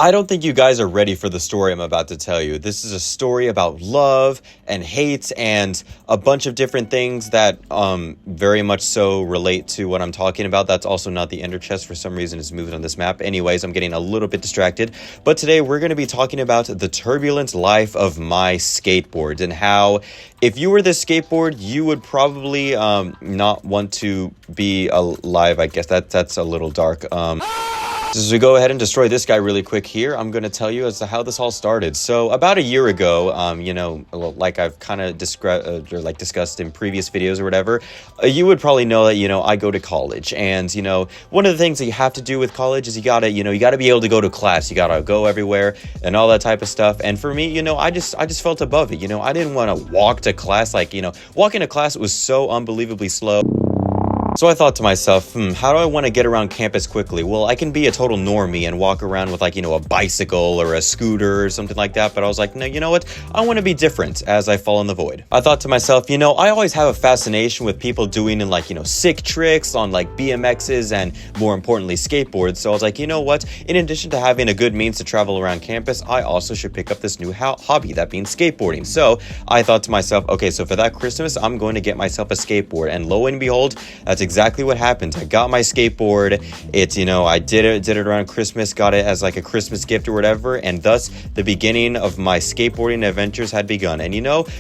I don't think you guys are ready for the story I'm about to tell you. This is a story about love and hate and a bunch of different things that very much so relate to what I'm talking about. That's also not the ender chest. For some reason, it's moving on this map. Anyways, I'm getting a little bit distracted. But today, we're going to be talking about the turbulent life of my skateboard and how if you were this skateboard, you would probably not want to be alive. I guess that's a little dark. As we go ahead and destroy this guy really quick here, I'm going to tell you as to how this all started. So about a year ago, like I've kind of discussed in previous videos or whatever, you would probably know that, I go to college. And, one of the things that you have to do with college is you got to be able to go to class. You got to go everywhere and all that type of stuff. And for me, I just felt above it. I didn't want to walk to class. Walking to class was so unbelievably slow. So I thought to myself, how do I want to get around campus quickly? Well, I can be a total normie and walk around with a bicycle or a scooter or something like that. But I was like, no, you know what? I want to be different as I fall in the void. I thought to myself, I always have a fascination with people doing sick tricks on BMXs and more importantly, skateboards. So I was like, you know what? In addition to having a good means to travel around campus, I also should pick up this new hobby, that being skateboarding. So I thought to myself, okay, so for that Christmas, I'm going to get myself a skateboard. And lo and behold, that's exactly what happened. I got my skateboard. It's, I did it around Christmas, got it as a Christmas gift or whatever, and thus the beginning of my skateboarding adventures had begun. And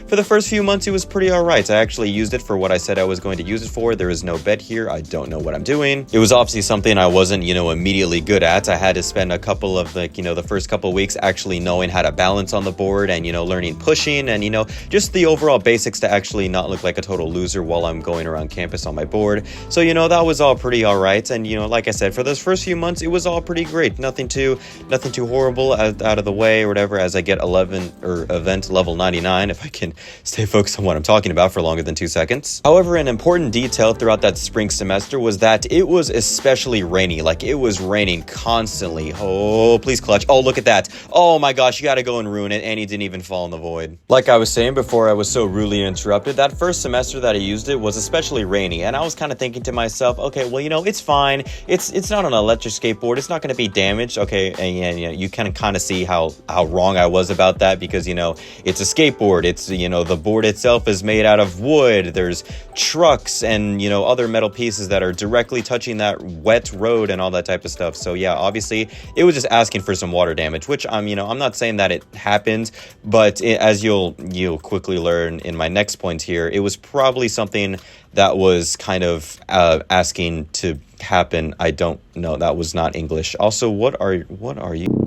for the first few months, it was pretty all right. I actually used it for what I said I was going to use it for. There is no bed here. I don't know what I'm doing. It was obviously something I wasn't, immediately good at. I had to spend a couple of the first couple of weeks actually knowing how to balance on the board and, learning pushing and, just the overall basics to actually not look like a total loser while I'm going around campus on my board. So, that was all pretty all right. And, like I said, for those first few months, it was all pretty great. Nothing too horrible out of the way or whatever as I get event level 99, if I can stay focused on what I'm talking about for longer than 2 seconds. However, an important detail throughout that spring semester was that it was especially rainy. It was raining constantly. Oh, please clutch. Oh, look at that. Oh my gosh, you got to go and ruin it. And he didn't even fall in the void. Like I was saying before I was so rudely interrupted, that first semester that I used it was especially rainy. And I was kind of thinking to myself, okay, well, it's fine. It's not an electric skateboard. It's not going to be damaged. Okay, and you can kind of see how wrong I was about that because, it's a skateboard. It's, the board itself is made out of wood. There's trucks and, other metal pieces that are directly touching that wet road and all that type of stuff. So yeah, obviously it was just asking for some water damage, which I'm not saying that it happened, but as you'll quickly learn in my next point here, it was probably something that was kind of asking to happen. I don't know. That was not English. Also, what are you?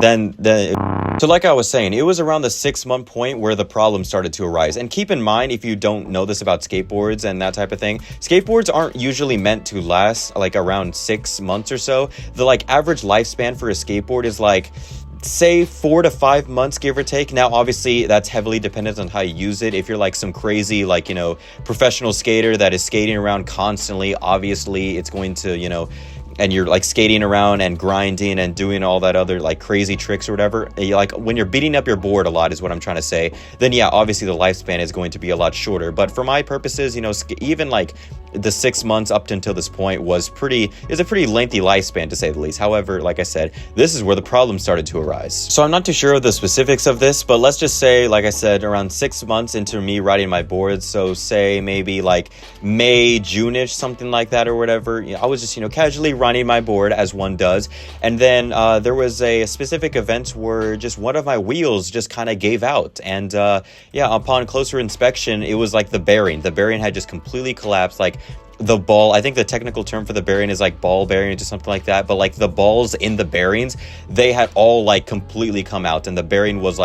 So like I was saying, it was around the 6-month point where the problem started to arise. And keep in mind, if you don't know this about skateboards and that type of thing, skateboards aren't usually meant to last around 6 months or so. The average lifespan for a skateboard is say 4 to 5 months, give or take. Now, obviously, that's heavily dependent on how you use it. If you're some crazy, professional skater that is skating around constantly, obviously, it's going to, and you're skating around and grinding and doing all that other crazy tricks or whatever, when you're beating up your board a lot is what I'm trying to say, then yeah, obviously the lifespan is going to be a lot shorter. But for my purposes, even the 6 months up until this point is a pretty lengthy lifespan to say the least. However, like I said, this is where the problem started to arise. So I'm not too sure of the specifics of this, but let's just say, like I said, around 6 months into me riding my board, so say maybe May, June-ish, something like that or whatever, I was just, casually running my board as one does. And then there was a specific event where just one of my wheels just kind of gave out. And upon closer inspection, it was the bearing. The bearing had just completely collapsed. The ball, I think the technical term for the bearing is ball bearings or something like that, but the balls in the bearings, they had all completely come out, and the bearing was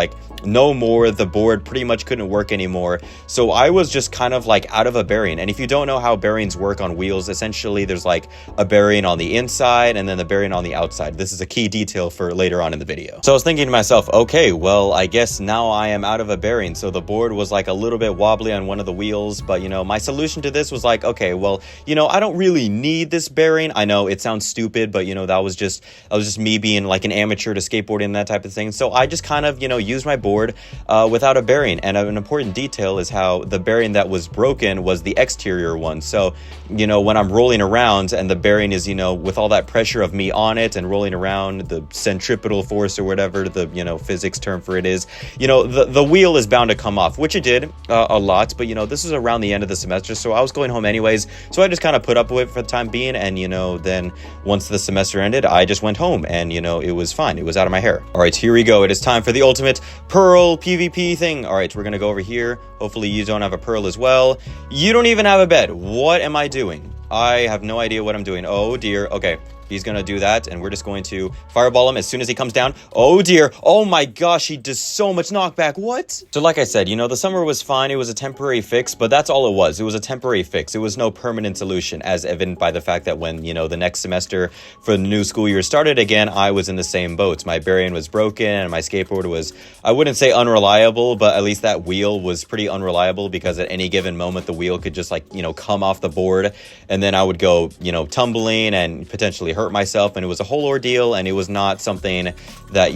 no more. The board pretty much couldn't work anymore. So I was just kind of out of a bearing. And if you don't know how bearings work on wheels, essentially there's a bearing on the inside and then the bearing on the outside. This is a key detail for later on in the video. So I was thinking to myself, okay, well, I guess now I am out of a bearing. So the board was a little bit wobbly on one of the wheels, but my solution to this was okay, well, I don't really need this bearing. I know it sounds stupid, but that was just me being like an amateur to skateboarding and that type of thing. So I just kind of used my board without a bearing. And an important detail is how the bearing that was broken was the exterior one. So when I'm rolling around and the bearing is with all that pressure of me on it and rolling around, the centripetal force or whatever the physics term for it is, the wheel is bound to come off, which it did a lot. But this was around the end of the semester, so I was going home anyways, so I just kind of put up with it for the time being. And then once the semester ended, I just went home, and it was fine. It was out of my hair. All right, here we go. It is time for the ultimate pearl PvP thing. All right, we're gonna go over here. Hopefully you don't have a pearl as well. You don't even have a bed. What am I doing? I have no idea what I'm doing. Oh dear. Okay, he's gonna do that, and we're just going to fireball him as soon as he comes down. Oh dear. Oh my gosh, he does so much knockback. What? So like I said, the summer was fine. It was a temporary fix, but that's all it was. It was a temporary fix. It was no permanent solution, as evident by the fact that when the next semester for the new school year started again, I was in the same boat. My bearing was broken, and my skateboard was, I wouldn't say unreliable, but at least that wheel was pretty unreliable, because at any given moment the wheel could just come off the board, and then I would go tumbling and potentially hurt myself, and it was a whole ordeal, and it was not something that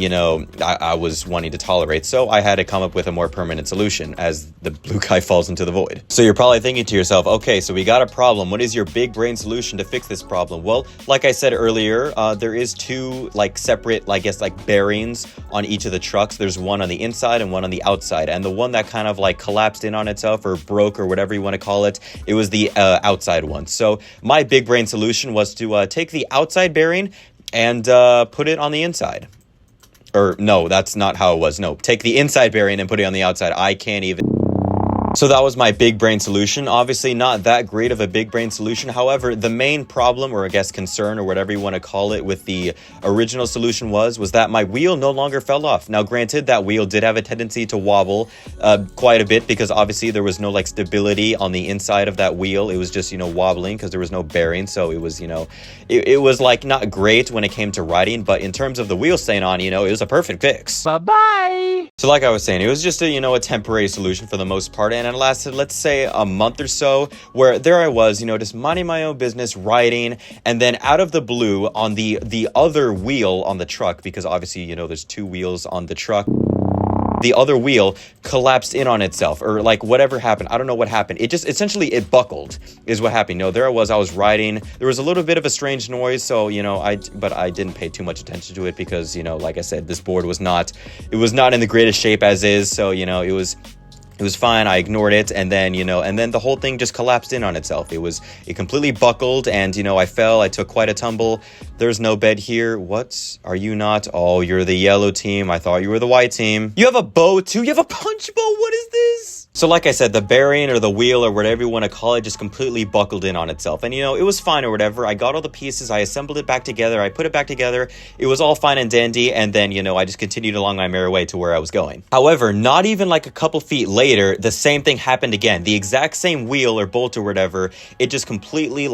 I was wanting to tolerate. So I had to come up with a more permanent solution as the blue guy falls into the void. So you're probably thinking to yourself, okay, so we got a problem. What is your big brain solution to fix this problem? Well, like I said earlier, there is two separate, I guess, bearings on each of the trucks. There's one on the inside and one on the outside, and the one that kind of collapsed in on itself or broke or whatever you want to call it, it was the outside one. So my big brain solution was to take the outside bearing and put it on the inside. Or no, that's not how it was. No, take the inside bearing and put it on the outside. I can't even. So that was my big brain solution. Obviously not that great of a big brain solution. However, the main problem, or I guess concern, or whatever you want to call it, with the original solution was that my wheel no longer fell off. Now granted, that wheel did have a tendency to wobble quite a bit, because obviously there was no stability on the inside of that wheel. It was just wobbling because there was no bearing. So it was it was not great when it came to riding, but in terms of the wheel staying on, it was a perfect fix. Bye-bye. So like I was saying, it was just a temporary solution for the most part, and it lasted, let's say, a month or so, where there I was, just minding my own business, riding, and then out of the blue, on the other wheel on the truck, because obviously, there's two wheels on the truck, the other wheel collapsed in on itself, or whatever happened. I don't know what happened. It just essentially it buckled is what happened. There I was riding. There was a little bit of a strange noise, so but I didn't pay too much attention to it, because like I said, this board was not in the greatest shape as is. So it was fine. I ignored it, and then the whole thing just collapsed in on itself. It completely buckled, and I fell. I took quite a tumble. There's no bed here. What? Are you not? Oh, you're the yellow team. I thought you were the white team. You have a bow too? You have a punch bow? What is this? So like I said, the bearing or the wheel or whatever you want to call it just completely buckled in on itself. And it was fine or whatever. I got all the pieces. I assembled it back together. I put it back together. It was all fine and dandy. And then, I just continued along my merry way to where I was going. However, not even a couple feet later, the same thing happened again. The exact same wheel or bolt or whatever, it just completely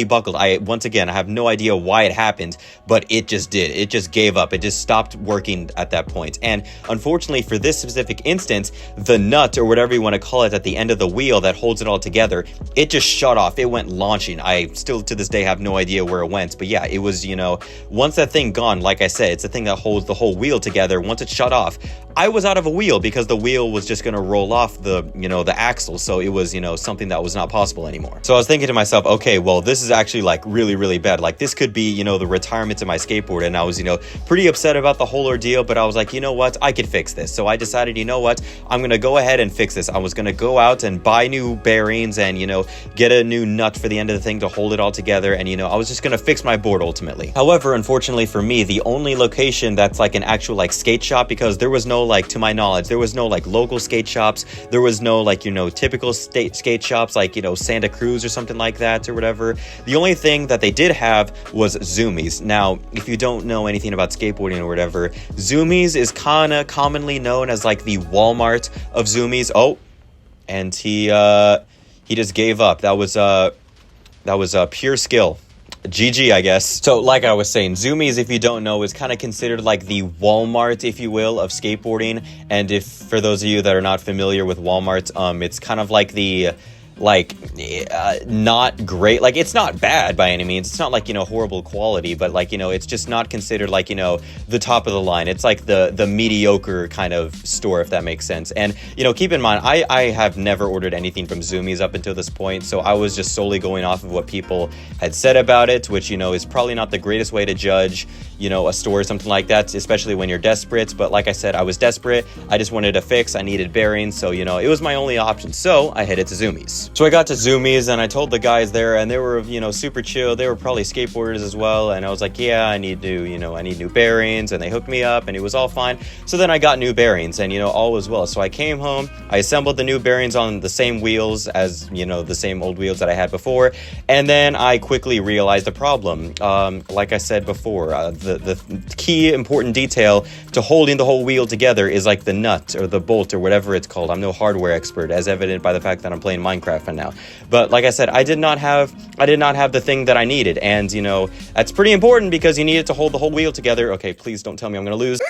buckled. Once again, I have no idea why it happened, but it just did. It just gave up. It just stopped working at that point. And unfortunately for this specific instance, the nut or whatever you want to call it at the end of the wheel that holds it all together, it just shut off. It went launching. I still to this day have no idea where it went, but yeah, it was, once that thing gone, like I said, it's the thing that holds the whole wheel together. Once it shut off, I was out of a wheel, because the wheel was just going to roll off the axle. So it was, something that was not possible anymore. So I was thinking to myself, okay, well, this is actually really, really bad. This could be, the retirement of my skateboard. And I was, pretty upset about the whole ordeal, but I was like, you know what? I could fix this. So I decided, you know what? I'm going to go ahead and fix this. I was going to go out and buy new bearings and, get a new nut for the end of the thing to hold it all together. And, I was just going to fix my board ultimately. However, unfortunately for me, the only location that's an actual skate shop, because there was no, to my knowledge, there was no local skate shops. There was no typical skate shops Santa Cruz or something like that or whatever. The only thing that they did have was Zoomies. Now, if you don't know anything about skateboarding or whatever, Zoomies is kind of commonly known as the Walmart of Zoomies. Oh, and he just gave up. That was pure skill. GG, I guess. So like I was saying, Zoomies, if you don't know, is kind of considered the Walmart, if you will, of skateboarding. And if for those of you that are not familiar with Walmart, it's kind of like not great. Like, it's not bad by any means. It's not like, horrible quality, but like, it's just not considered like, the top of the line. It's like the mediocre kind of store, if that makes sense. And, keep in mind, I have never ordered anything from Zoomies up until this point, so I was just solely going off of what people had said about it, which, is probably not the greatest way to judge, a store or something like that, especially when you're desperate. But like I said, I was desperate. I just wanted a fix. I needed bearings, so, it was my only option. So I headed to Zoomies. So I got to Zoomies and I told the guys there, and they were, super chill. They were probably skateboarders as well. And I was like, yeah, I need new bearings. And they hooked me up and it was all fine. So then I got new bearings and, all was well. So I came home, I assembled the new bearings on the same wheels as, the same old wheels that I had before. And then I quickly realized the problem. Like I said before, the key important detail to holding the whole wheel together is like the nut or the bolt or whatever it's called. I'm no hardware expert, as evident by the fact that I'm playing Minecraft right now. But like I said, I did not have the thing that I needed. And, that's pretty important because you need it to hold the whole wheel together. Okay, please don't tell me I'm going to lose.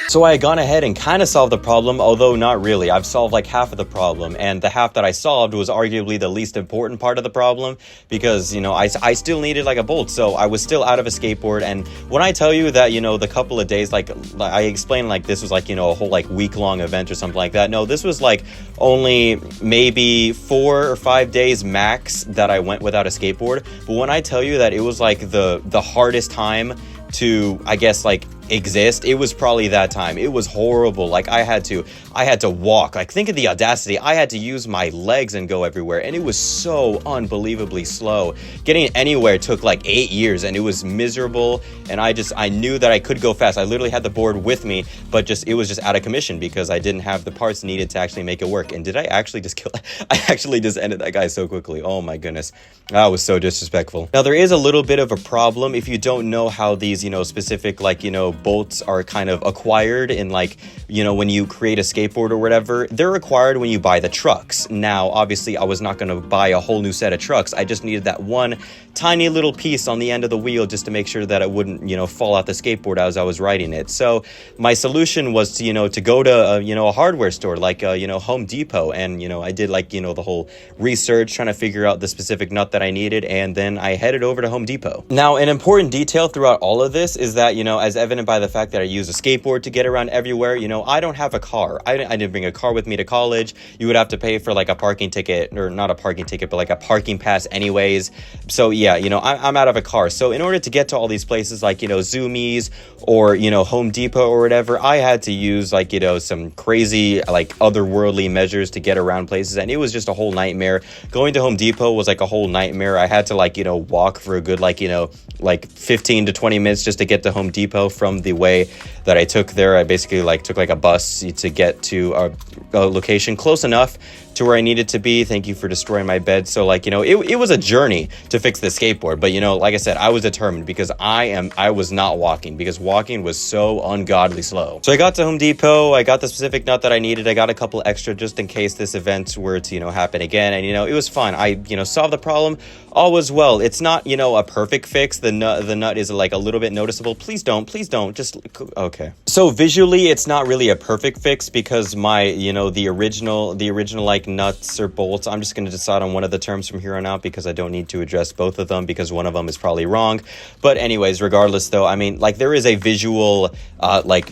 So I had gone ahead and kind of solved the problem, although not really. I've solved like half of the problem, and the half that I solved was arguably the least important part of the problem because, I still needed like a bolt, so I was still out of a skateboard. And when I tell you that, the couple of days, like I explained, like this was like, a whole like week-long event or something like that. No, this was like only maybe 4 or 5 days max that I went without a skateboard. But when I tell you that it was like the hardest time to, I guess, like exist, it was probably that time. It was horrible. Like I had to walk. Like, think of the audacity. I had to use my legs and go everywhere, and it was so unbelievably slow. Getting anywhere took like 8 years, and it was miserable. And I knew that I could go fast. I literally had the board with me, but it was just out of commission because I didn't have the parts needed to actually make it work. And did I actually just kill? I actually just ended that guy so quickly. Oh my goodness, that was so disrespectful. Now there is a little bit of a problem if you don't know how these specific like bolts are kind of acquired in like when you create a skateboard or whatever. They're acquired when you buy the trucks. Now obviously I was not going to buy a whole new set of trucks. I just needed that one tiny little piece on the end of the wheel just to make sure that it wouldn't fall out the skateboard as I was riding it. So my solution was to go to a hardware store like Home Depot, and I did like the whole research trying to figure out the specific nut that I needed, and then I headed over to Home Depot. Now an important detail throughout all of this is that as evident by the fact that I use a skateboard to get around everywhere, I don't have a car. I didn't bring a car with me to college. You would have to pay for like a parking ticket, or not a parking ticket, but like a parking pass anyways. So yeah, I'm out of a car. So in order to get to all these places like, Zoomies or, Home Depot or whatever, I had to use like, some crazy like otherworldly measures to get around places. And it was just a whole nightmare. Going to Home Depot was like a whole nightmare. I had to like, walk for a good like 15 to 20 minutes just to get to Home Depot from the way that I took there. I basically took like a bus to get to a location close enough to where I needed to be. Thank you for destroying my bed. So it was a journey to fix the skateboard, but like I said, I was determined because I was not walking because walking was so ungodly slow. So I got to Home Depot, I got the specific nut that I needed. I got a couple extra just in case this event were to happen again, and it was fine. I solved the problem. All was well. It's not a perfect fix. The nut is like a little bit noticeable. Please don't just okay. So visually it's not really a perfect fix because my the original like nuts or bolts, I'm just going to decide on one of the terms from here on out because I don't need to address both of them because one of them is probably wrong. But anyways, regardless though, I mean, like there is a visual like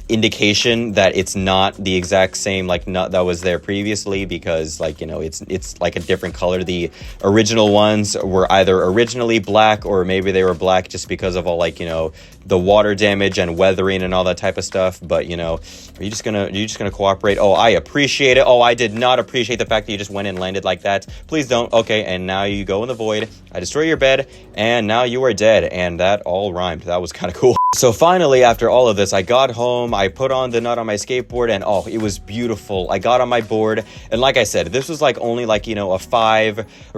indication that it's not the exact same like nut that was there previously because it's like a different color. The original ones were either originally black or maybe they were black just because of all the water damage and weathering and all that type of stuff. But are you just gonna cooperate? Oh, I appreciate it. Oh, I did not appreciate the fact that you just went and landed like that. Please don't. Okay, and now you go in the void. I destroy your bed and now you are dead, and that all rhymed. That was kind of cool. So finally, after all of this, I got home, I put on the nut on my skateboard, and oh, it was beautiful. I got on my board, and like I said, this was only a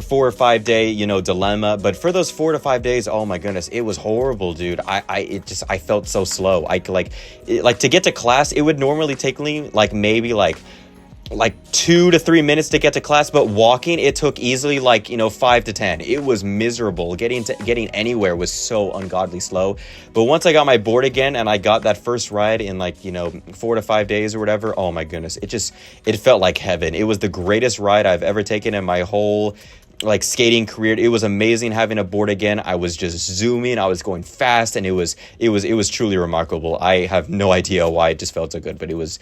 4 or 5 day, dilemma. But for those 4 to 5 days, oh my goodness, it was horrible, dude. I felt so slow. To get to class, it would normally take me maybe like 2 to 3 minutes to get to class, but walking it took easily like 5 to 10. It was miserable. Getting anywhere was so ungodly slow. But once I got my board again and I got that first ride in like 4 to 5 days or whatever, oh my goodness, it felt like heaven. It was the greatest ride I've ever taken in my whole like skating career. It was amazing having a board again. I was just zooming, I was going fast, and it was truly remarkable. I have no idea why it just felt so good, but it was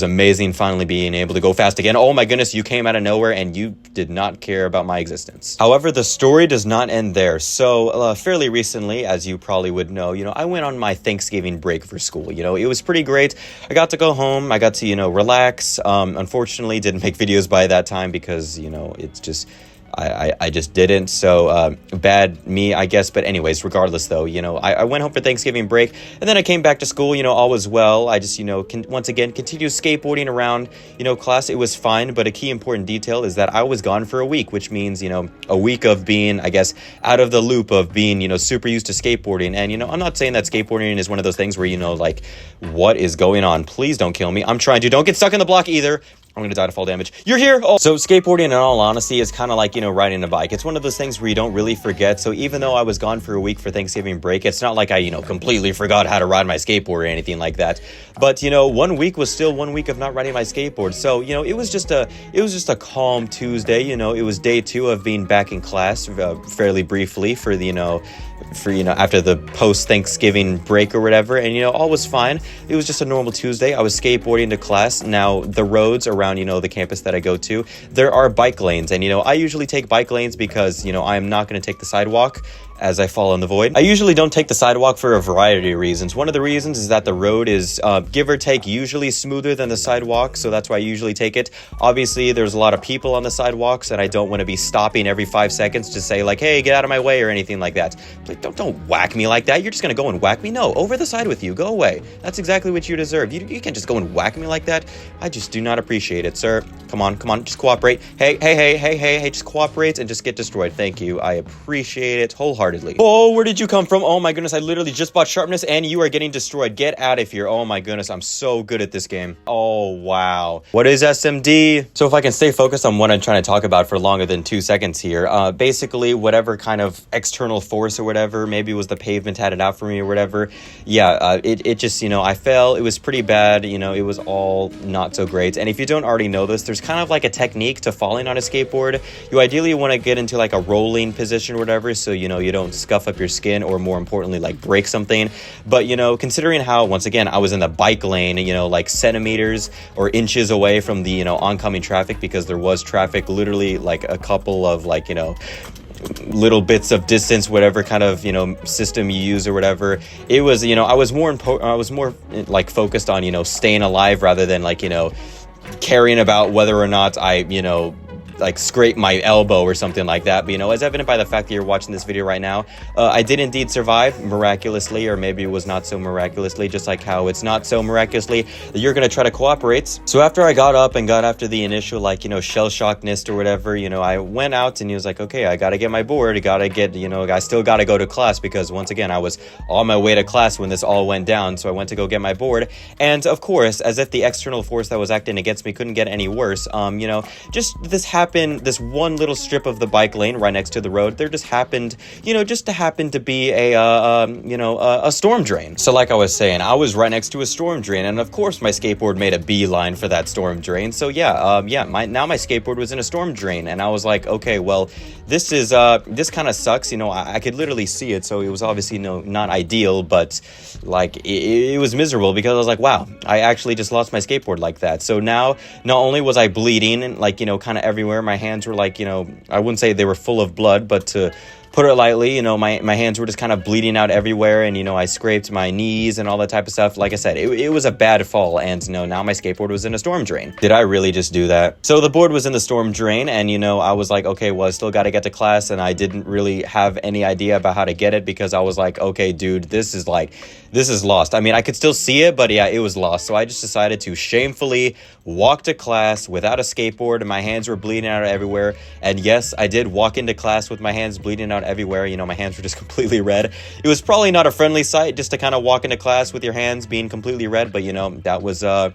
amazing finally being able to go fast again. Oh my goodness, you came out of nowhere and you did not care about my existence. However, the story does not end there. So fairly recently, as you probably would know, I went on my Thanksgiving break for school. It was pretty great. I got to go home, I got to relax. Unfortunately didn't make videos by that time because it's just I just didn't. So bad me, I guess. But anyways, regardless though, I went home for Thanksgiving break and then I came back to school, all was well. I just, once again, continued skateboarding around, class. It was fine. But a key important detail is that I was gone for a week, which means, a week of being, I guess, out of the loop of being, super used to skateboarding. And, I'm not saying that skateboarding is one of those things where, like, what is going on? Please don't kill me. I'm trying to. Don't get stuck in the block either. I'm going to die to fall damage. You're here! Oh. So skateboarding, in all honesty, is kind of like, riding a bike. It's one of those things where you don't really forget. So even though I was gone for a week for Thanksgiving break, it's not like I, completely forgot how to ride my skateboard or anything like that. But, 1 week was still 1 week of not riding my skateboard. So, it was just a calm Tuesday. It was day 2 of being back in class fairly briefly for the, after the post-Thanksgiving break or whatever. And, all was fine. It was just a normal Tuesday. I was skateboarding to class. Now, the roads around, the campus that I go to, there are bike lanes. And, I usually take bike lanes because, I'm not going to take the sidewalk as I fall in the void. I usually don't take the sidewalk for a variety of reasons. One of the reasons is that the road is, give or take, usually smoother than the sidewalk, so that's why I usually take it. Obviously, there's a lot of people on the sidewalks, and I don't want to be stopping every 5 seconds to say, like, hey, get out of my way or anything like that. Like, don't whack me like that. You're just going to go and whack me? No, over the side with you. Go away. That's exactly what you deserve. You can't just go and whack me like that. I just do not appreciate it, sir. Come on, just cooperate. Hey, just cooperate and just get destroyed. Thank you. I appreciate it wholeheartedly. Oh, where did you come from? Oh my goodness, I literally just bought sharpness and you are getting destroyed. Get out of here. Oh my goodness, I'm so good at this game. Oh, wow. What is SMD? So if I can stay focused on what I'm trying to talk about for longer than 2 seconds here, basically whatever kind of external force or whatever, maybe it was the pavement had it out for me or whatever. Yeah, it just, I fell. It was pretty bad. It was all not so great. And if you don't already know this, there's kind of like a technique to falling on a skateboard. You ideally want to get into like a rolling position or whatever, so you don't scuff up your skin or, more importantly, like break something. But considering how, once again, I was in the bike lane, like centimeters or inches away from the oncoming traffic, because there was traffic literally like a couple of like little bits of distance, whatever kind of system you use or whatever. It was I was more like focused on staying alive rather than like caring about whether or not I like scrape my elbow or something like that. But as evident by the fact that you're watching this video right now, I did indeed survive miraculously, or maybe it was not so miraculously, just like how it's not so miraculously that you're gonna try to cooperate. So after I got up and got after the initial like shell shockness or whatever, I went out and he was like, okay, I gotta get my board, I gotta get I still gotta go to class, because once again I was on my way to class when this all went down. So I went to go get my board, and of course, as if the external force that was acting against me couldn't get any worse, just this one little strip of the bike lane right next to the road, there just happened to be a storm drain. So like I was saying, I was right next to a storm drain, and of course my skateboard made a beeline for that storm drain. So my skateboard was in a storm drain, and I was like, okay, well, this kind of sucks. I could literally see it, so it was obviously not ideal, but like it was miserable, because I was like, wow, I actually just lost my skateboard like that. So now, not only was I bleeding and like kind of everywhere, my hands were like I wouldn't say they were full of blood, but to put it lightly, my hands were just kind of bleeding out everywhere, and I scraped my knees and all that type of stuff. Like I said, it was a bad fall, and now my skateboard was in a storm drain. Did I really just do that? So the board was in the storm drain, and I was like, okay, well, I still got to get to class, and I didn't really have any idea about how to get it, because I was like, okay, dude, this is lost. I mean, I could still see it, but yeah, it was lost. So I just decided to shamefully walk to class without a skateboard, and my hands were bleeding out everywhere. And yes, I did walk into class with my hands bleeding out everywhere. You know, my hands were just completely red. It was probably not a friendly sight just to kind of walk into class with your hands being completely red, but you know, that was a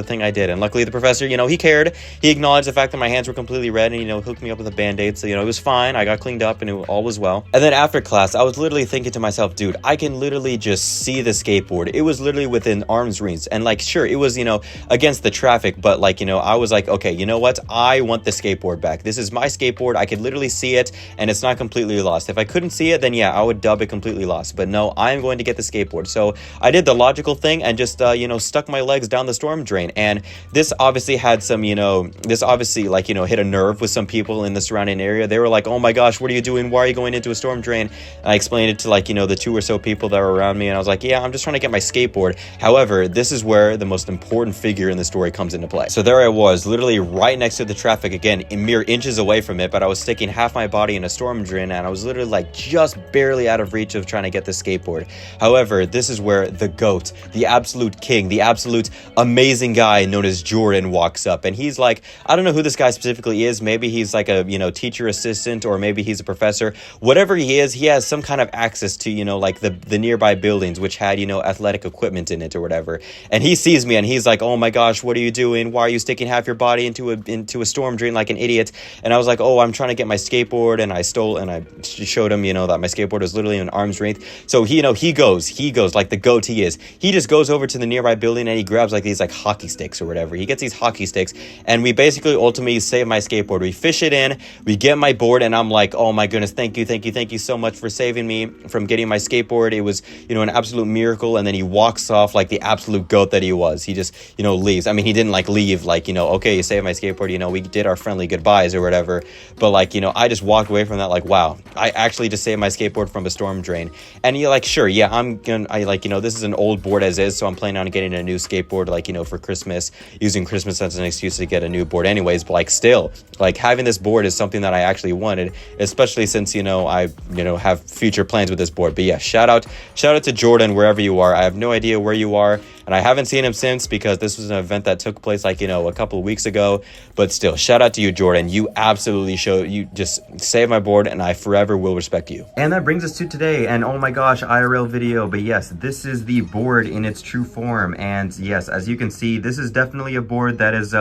thing I did. And luckily the professor, you know, he cared. He acknowledged the fact that my hands were completely red and, you know, hooked me up with a band-aid. So, you know, it was fine. I got cleaned up and all was well. And then after class, I was literally thinking to myself, dude, I can literally just see the skateboard. It was literally within arm's reach. And like, sure, it was, you know, against the traffic, but like, you know, I was like, okay, you know what? I want the skateboard back. This is my skateboard. I could literally see it and it's not completely lost. If I couldn't see it, then yeah, I would dub it completely lost. But no, I'm going to get the skateboard. So I did the logical thing and just, you know, stuck my legs down the storm drain. And this obviously had some, you know, like, you know, hit a nerve with some people in the surrounding area. They were like, oh my gosh, what are you doing? Why are you going into a storm drain? And I explained it to like, you know, the 2 or so people that were around me. And I was like, yeah, I'm just trying to get my skateboard. However, this is where the most important figure in the story comes into play. So there I was, literally right next to the traffic again, in mere inches away from it, but I was sticking half my body in a storm drain and I was literally like just barely out of reach of trying to get the skateboard. However, this is where the GOAT, the absolute king, the absolute amazing guy known as Jordan walks up. And he's like, I don't know who this guy specifically is. Maybe he's like a, you know, teacher assistant, or maybe he's a professor. Whatever he is, he has some kind of access to, you know, like the nearby buildings, which had, you know, athletic equipment in it or whatever. And he sees me and he's like, oh my gosh, what are you doing? Why are you sticking half your body into a storm drain like an idiot? And I was like, oh, I'm trying to get my skateboard. And I showed him, you know, that my skateboard was literally in arm's reach. So he, you know, he goes like the GOAT he is. He just goes over to the nearby building and he grabs like these like hockey sticks or whatever. He gets these hockey sticks and we basically ultimately save my skateboard. We fish it in, we get my board, and I'm like, oh my goodness, thank you so much for saving me from getting my skateboard. It was, you know, an absolute miracle. And then he walks off like the absolute GOAT that he was. He just, you know, leaves. I mean, he didn't like leave like, you know, okay, you saved my skateboard, you know, we did our friendly goodbyes or whatever. But like, you know, I just walked away from that like, wow, I actually just saved my skateboard from a storm drain. And you're like, sure, yeah, I like, you know, this is an old board as is, so I'm planning on getting a new skateboard, like, you know, for Christmas, using Christmas as an excuse to get a new board anyways. But like, still, like, having this board is something that I actually wanted, especially since, you know, I, you know, have future plans with this board. But yeah, shout out to Jordan wherever you are. I have no idea where you are, and I haven't seen him since, because this was an event that took place like, you know, a couple of weeks ago. But still, shout out to you, Jordan. You absolutely you just saved my board, and I forever will respect you. And that brings us to today, and oh my gosh, IRL video. But yes, this is the board in its true form. And yes, as you can see, this is definitely a board that has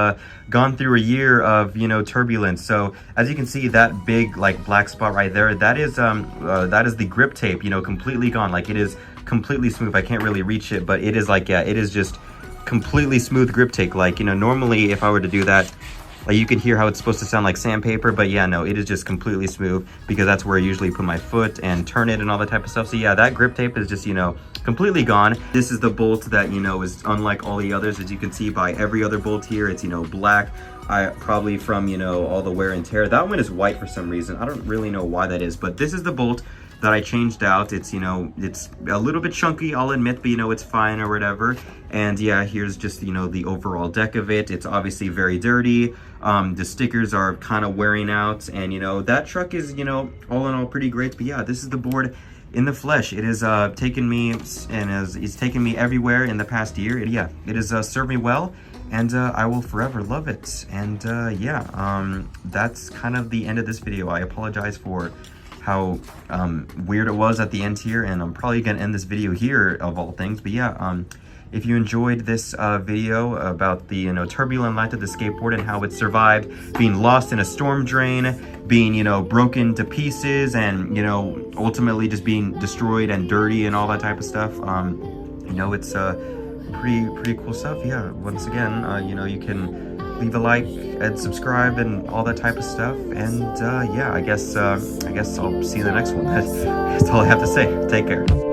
gone through a year of, you know, turbulence. So as you can see, that big like black spot right there, that is the grip tape, you know, completely gone. Like, it is completely smooth. I can't really reach it, but it is like, yeah, it is just completely smooth grip tape. Like, you know, normally if I were to do that, like, you can hear how it's supposed to sound like sandpaper, but yeah, no, it is just completely smooth, because that's where I usually put my foot and turn it and all that type of stuff. So yeah, that grip tape is just, you know, completely gone. This is the bolt that, you know, is unlike all the others. As you can see by every other bolt here, it's, you know, black. Probably from, you know, all the wear and tear. That one is white for some reason. I don't really know why that is, but this is the bolt that I changed out. It's, you know, it's a little bit chunky, I'll admit, but you know, it's fine or whatever. And yeah, here's just, you know, the overall deck of it. It's obviously very dirty. The stickers are kind of wearing out, and you know, that truck is, you know, all in all pretty great. But yeah, this is the board in the flesh. It has taken me, and it's taken me everywhere in the past year. It has served me well, and I will forever love it. And yeah, that's kind of the end of this video. I apologize for how weird it was at the end here, and I'm probably gonna end this video here of all things. But yeah, if you enjoyed this video about the, you know, turbulent life of the skateboard and how it survived being lost in a storm drain, being, you know, broken to pieces, and, you know, ultimately just being destroyed and dirty and all that type of stuff, you know, it's pretty cool stuff. Yeah, once again, you know, you can leave a like and subscribe and all that type of stuff. And yeah, I guess I'll see you in the next one. That's all I have to say. Take care.